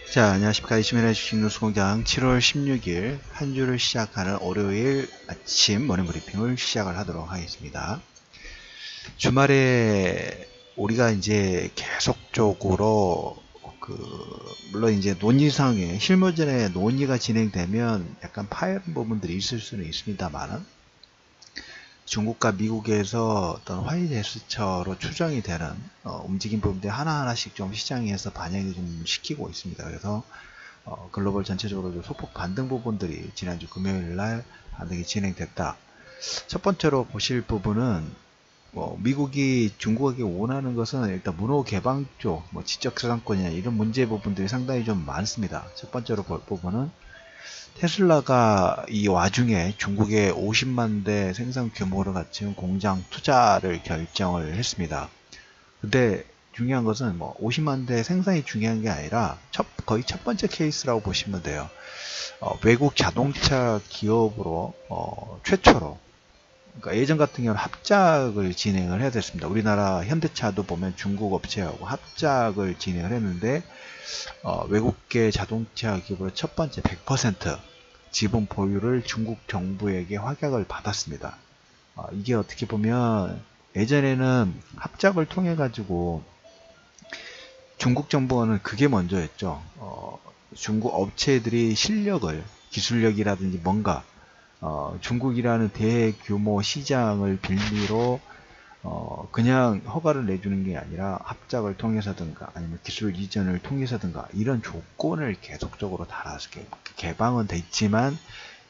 자, 안녕하십니까. 이시민의 주식뉴스 공장 7월 16일 한 주를 시작하는 월요일 아침 모닝브리핑을 시작을 하도록 하겠습니다. 주말에 우리가 이제 계속적으로 물론 이제 논의상에 실무진의 논의가 진행되면 약간 파열한 부분들이 있을 수는 있습니다만, 중국과 미국에서 어떤 화이트리스트로 추정이 되는 움직임 부분들이 하나하나씩 좀 시장에서 반영이 좀 시키고 있습니다. 그래서 글로벌 전체적으로 좀 소폭 반등 부분들이 지난주 금요일 날 반등이 진행됐다. 첫 번째로 보실 부분은 미국이 중국에게 원하는 것은 일단 문호 개방 쪽, 지적재산권이나 이런 문제 부분들이 상당히 좀 많습니다. 첫 번째로 볼 부분은 테슬라가 이 와중에 중국에 50만 대 생산 규모를 갖춘 공장 투자를 결정을 했습니다. 근데 중요한 것은 50만 대 생산이 중요한 게 아니라 거의 첫 번째 케이스라고 보시면 돼요. 외국 자동차 기업으로 최초로, 그러니까 예전 같은 경우는 합작을 진행을 해야 됐습니다. 우리나라 현대차도 보면 중국 업체하고 합작을 진행을 했는데 외국계 자동차 기업으로 첫 번째 100% 지분 보유를 중국 정부에게 확약을 받았습니다. 이게 어떻게 보면 예전에는 합작을 통해 가지고 중국 정부는 그게 먼저였죠. 중국 업체들이 실력을, 기술력이라든지 뭔가 중국이라는 대규모 시장을 빌미로 그냥 허가를 내주는 게 아니라 합작을 통해서든가 아니면 기술 이전을 통해서든가 이런 조건을 계속적으로 달아서 개방은 돼 있지만,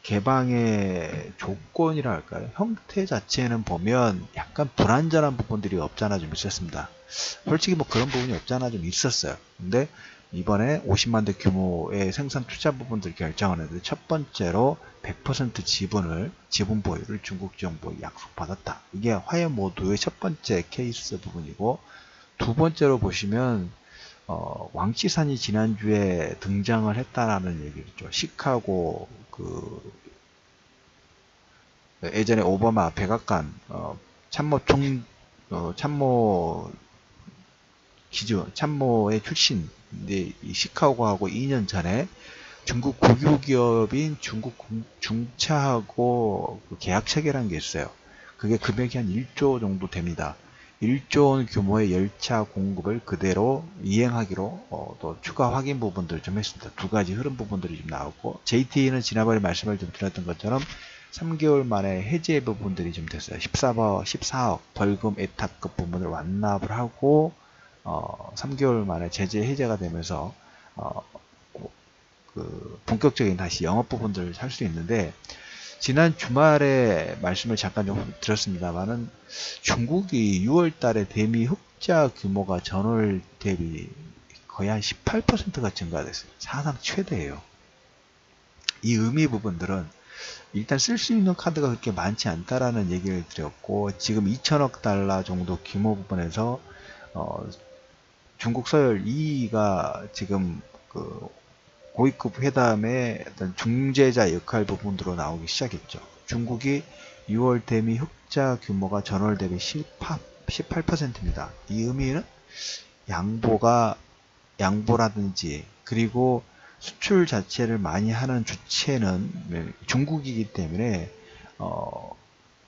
개방의 조건이라 할까요? 형태 자체는 보면 약간 불완전한 부분들이 없잖아 좀 있었습니다. 솔직히 그런 부분이 없잖아 좀 있었어요. 근데 이번에 50만 대 규모의 생산 투자 부분들 결정을 했는데, 첫 번째로 100% 지분 보유를 중국 정부에 약속받았다. 이게 화해 모두의 첫 번째 케이스 부분이고, 두 번째로 보시면 왕치산이 지난주에 등장을 했다라는 얘기죠. 시카고 예전에 오바마 백악관 참모의 출신인데, 이 시카고하고 2년 전에 중국 국유기업인 중국 중차하고 계약 체결한 게 있어요. 그게 금액이 한 1조 정도 됩니다. 1조 원 규모의 열차 공급을 그대로 이행하기로 또 추가 확인 부분들을 좀 했습니다. 두 가지 흐름 부분들이 좀 나오고, JT는 지난번에 말씀을 좀 드렸던 것처럼 3개월 만에 해제 부분들이 좀 됐어요. 14억 벌금 애탁급 부분을 완납을 하고 3개월 만에 제재 해제가 되면서 본격적인 다시 영업 부분들을 할 수 있는데, 지난 주말에 말씀을 잠깐 좀 드렸습니다만은 중국이 6월 달에 대미 흑자 규모가 전월 대비 거의 한 18%가 증가됐어요. 사상 최대예요. 이 의미 부분들은 일단 쓸 수 있는 카드가 그렇게 많지 않다라는 얘기를 드렸고, 지금 2천억 달러 정도 규모 부분에서 중국 서열 2위가 지금 고위급 회담의 어떤 중재자 역할 부분으로 나오기 시작했죠. 중국이 6월 대미 흑자 규모가 전월 대비 18%입니다. 이 의미는 양보라든지, 그리고 수출 자체를 많이 하는 주체는 중국이기 때문에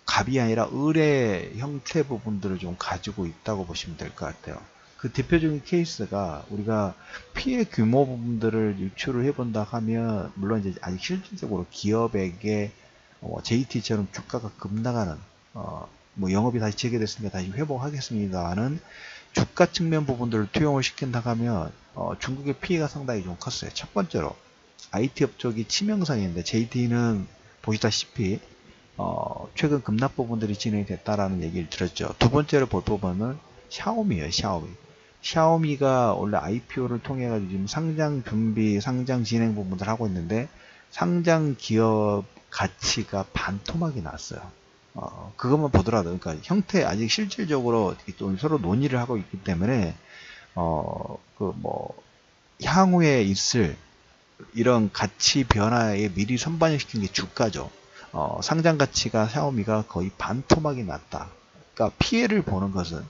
갑이 아니라 을의 형태 부분들을 좀 가지고 있다고 보시면 될 것 같아요. 그 대표적인 케이스가, 우리가 피해 규모 부분들을 유출을 해본다 하면, 물론 이제 아직 실질적으로 기업에게 JT처럼 주가가 급나가는 영업이 다시 재개됐으니까 다시 회복하겠습니다는 주가 측면 부분들을 투영을 시킨다 하면 중국의 피해가 상당히 좀 컸어요. 첫 번째로 IT 업적이 치명상인데, JT는 보시다시피 최근 급락 부분들이 진행이 됐다라는 얘기를 들었죠. 두 번째로 볼 부분은 샤오미예요. 샤오미가 원래 IPO를 통해 가지고 지금 상장 준비, 상장 진행 부분들 하고 있는데, 상장 기업 가치가 반토막이 났어요. 그것만 보더라도, 그러니까 형태 아직 실질적으로 서로 논의를 하고 있기 때문에 향후에 있을 이런 가치 변화에 미리 선반영시킨 게 주가죠. 상장 가치가 샤오미가 거의 반토막이 났다. 그러니까 피해를 보는 것은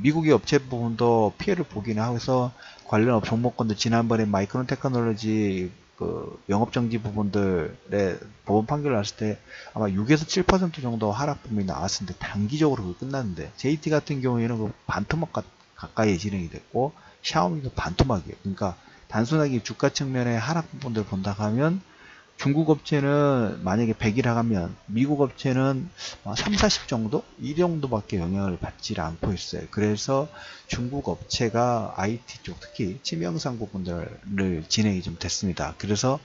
미국의 업체 부분도 피해를 보기는 하고서 관련 종목권도 지난번에 마이크론 테크놀로지 그 영업정지 부분들의 법원 판결 났을 때 아마 6에서 7% 정도 하락 부분이 나왔었는데 단기적으로 그거 끝났는데 JT 같은 경우에는 그 반토막 가까이 진행이 됐고 샤오미도 반토막이에요. 그러니까 단순하게 주가 측면의 하락 부분들을 본다 하면 중국 업체는 만약에 100이라 하면 미국 업체는 3, 40 정도? 이 정도밖에 영향을 받지 않고 있어요. 그래서 중국 업체가 IT 쪽 특히 치명상 부분들을 진행이 좀 됐습니다. 그래서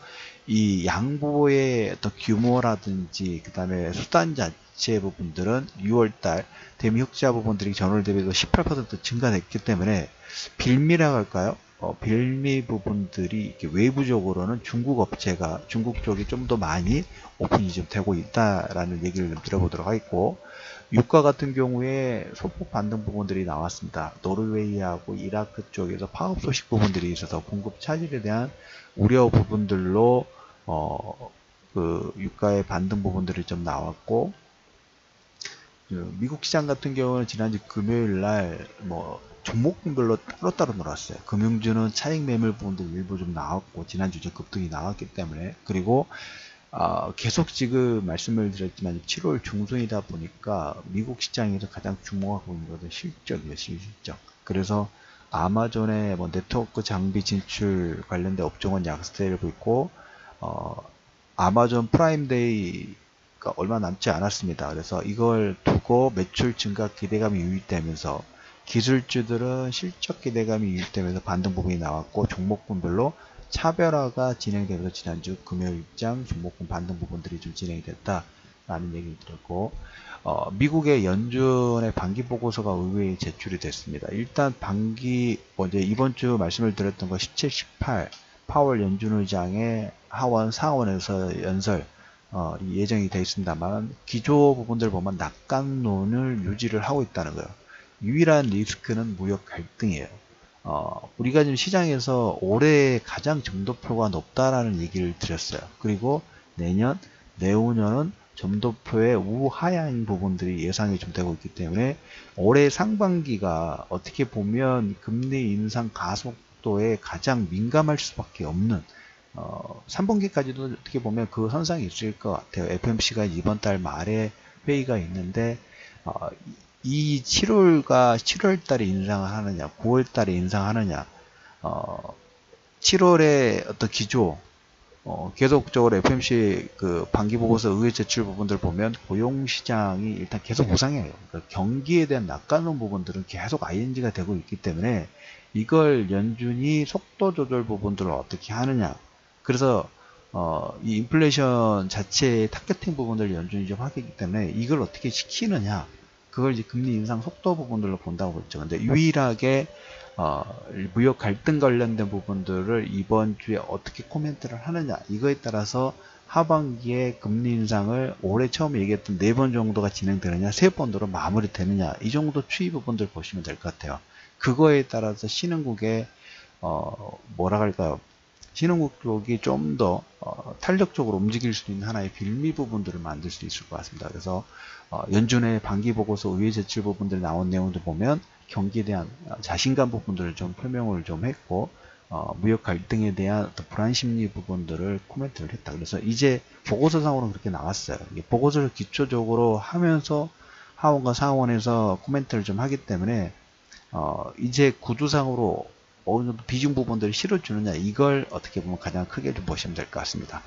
이 양보의 어떤 규모라든지 그 다음에 수단 자체 부분들은 6월달 대미 흑자 부분들이 전월 대비도 18% 증가됐기 때문에 빌미라고 할까요? 빌미 부분들이 이렇게 외부적으로는 중국 쪽이 좀 더 많이 오픈이 좀 되고 있다라는 얘기를 좀 들어보도록 하겠고, 유가 같은 경우에 소폭 반등 부분들이 나왔습니다. 노르웨이하고 이라크 쪽에서 파업 소식 부분들이 있어서 공급 차질에 대한 우려 부분들로 그 유가의 반등 부분들이 좀 나왔고, 미국 시장 같은 경우는 지난주 금요일 날 종목별로 따로따로 놀았어요. 금융주는 차익 매물 부분도 일부 좀 나왔고 지난주 좀 급등이 나왔기 때문에, 그리고 계속 지금 말씀을 드렸지만 7월 중순이다 보니까 미국 시장에서 가장 주목하고 있는 것은 실적이에요. 실적. 그래서 아마존의 네트워크 장비 진출 관련된 업종은 약세를 보이고 아마존 프라임데이가 얼마 남지 않았습니다. 그래서 이걸 두고 매출 증가 기대감이 유입되면서 기술주들은 실적 기대감이 유입되면서 반등 부분이 나왔고 종목군별로 차별화가 진행되면서 지난주 금요일 입장 종목군 반등 부분들이 좀 진행이 됐다라는 얘기를 드렸고, 미국의 연준의 반기 보고서가 의회에 제출이 됐습니다. 일단 반기 이제 이번 주 말씀을 드렸던 거 17, 18 파월 연준 의장의 하원 상원에서 연설 예정이 되어 있습니다만 기조 부분들 보면 낙관론을 유지를 하고 있다는 거예요. 유일한 리스크는 무역 갈등이에요. 우리가 지금 시장에서 올해 가장 점도표가 높다라는 얘기를 드렸어요. 그리고 내년, 내후년은 점도표의 우하향 부분들이 예상이 좀 되고 있기 때문에 올해 상반기가 어떻게 보면 금리 인상 가속도에 가장 민감할 수밖에 없는 3분기까지도 어떻게 보면 그 현상이 있을 것 같아요. FMC가 이번 달 말에 회의가 있는데 이 7월 달에 인상을 하느냐, 9월 달에 인상하느냐, 7월에 어떤 기조, 계속적으로 FMC 그 반기 보고서 의회 제출 부분들 보면 고용 시장이 일단 계속 우상해요. 그러니까 경기에 대한 낙관론 부분들은 계속 ING가 되고 있기 때문에 이걸 연준이 속도 조절 부분들을 어떻게 하느냐. 그래서 이 인플레이션 자체의 타겟팅 부분들을 연준이 좀 하기 때문에 이걸 어떻게 시키느냐. 그걸 이제 금리 인상 속도 부분들로 본다고 그랬죠. 근데 유일하게 무역 갈등 관련된 부분들을 이번 주에 어떻게 코멘트를 하느냐 이거에 따라서 하반기에 금리 인상을 올해 처음에 얘기했던 4번 정도가 진행되느냐 3번으로 마무리되느냐 이 정도 추이 부분들 보시면 될 것 같아요. 그거에 따라서 신흥국의 뭐라 할까요? 신흥국 쪽이 좀 더 탄력적으로 움직일 수 있는 하나의 빌미 부분들을 만들 수 있을 것 같습니다. 그래서 연준의 반기 보고서 의회 제출 부분들 나온 내용들 보면 경기에 대한 자신감 부분들을 좀 표명을 좀 했고 무역 갈등에 대한 어떤 불안 심리 부분들을 코멘트를 했다. 그래서 이제 보고서상으로는 그렇게 나왔어요. 보고서를 기초적으로 하면서 하원과 상원에서 코멘트를 좀 하기 때문에 이제 구두상으로 어느 정도 비중 부분들을 실어주느냐 이걸 어떻게 보면 가장 크게 좀 보시면 될 것 같습니다.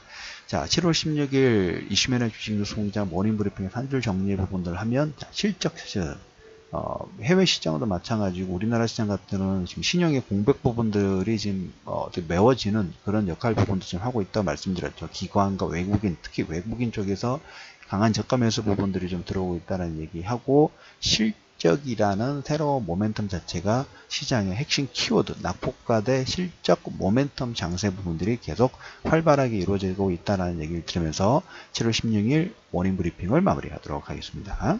자, 7월 16일 이슈맨의 주식뉴스 공장 모닝브리핑의 한 줄 정리 부분들을 하면 실적 시즌 해외 시장도 마찬가지고 우리나라 시장 같은 경우는 지금 신용의 공백 부분들이 지금 메워지는 그런 역할 부분도 지금 하고 있다고 말씀드렸죠. 기관과 외국인, 특히 외국인 쪽에서 강한 저가 매수 부분들이 좀 들어오고 있다는 얘기하고 실적이라는 새로운 모멘텀 자체가 시장의 핵심 키워드, 낙폭과 대 실적 모멘텀 장세 부분들이 계속 활발하게 이루어지고 있다는 얘기를 들으면서 7월 16일 모닝 브리핑을 마무리하도록 하겠습니다.